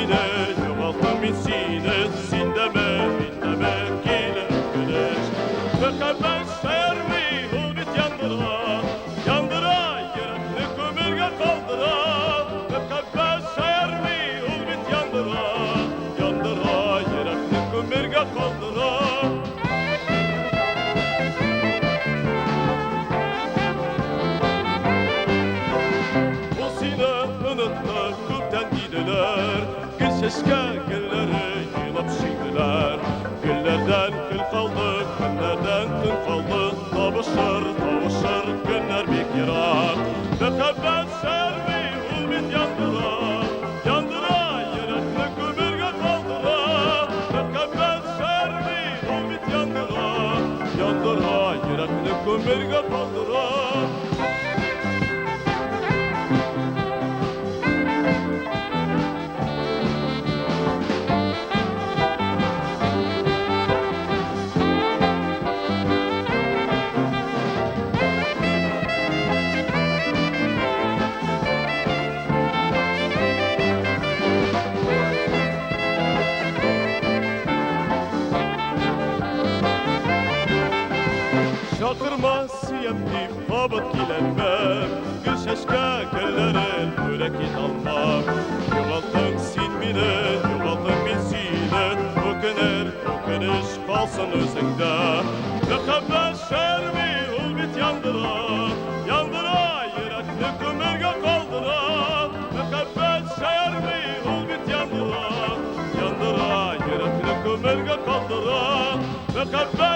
sine, yoğaltım insine, sindeme kine güneş. Mükemmel servi, hulbit yandıra, yandıra, yürekli kömürge kaldıra. Mükemmel servi, hulbit yandıra, yandıra, yürekli kömürge kaldıra. Unuttu küpten gidiler, gül şeşke gülleri yılıp şiirdiler. Güllerden kül kaldı, günlerden tün kaldı, tavışır günler bir girar. Mükemmel servi hulbit yandıra, yandıra, yürekli kömürge kaldıra. Mükemmel servi hulbit yandıra, yandıra, yürekli kömürge kaldıra. Şakırma siyemdi babat gilenmem, gül şeşke güllerin yürekit almam. Yoğaltın sinmine, yoğaltın binsine, ökünüş kalsın özünde. Mükemmel şervi hulbit yandıra, yandıra, yürekli kömürge kaldıra. Mükemmel şervi hulbit yandıra, yandıra, yürekli kömürge kaldıra. Mükemmel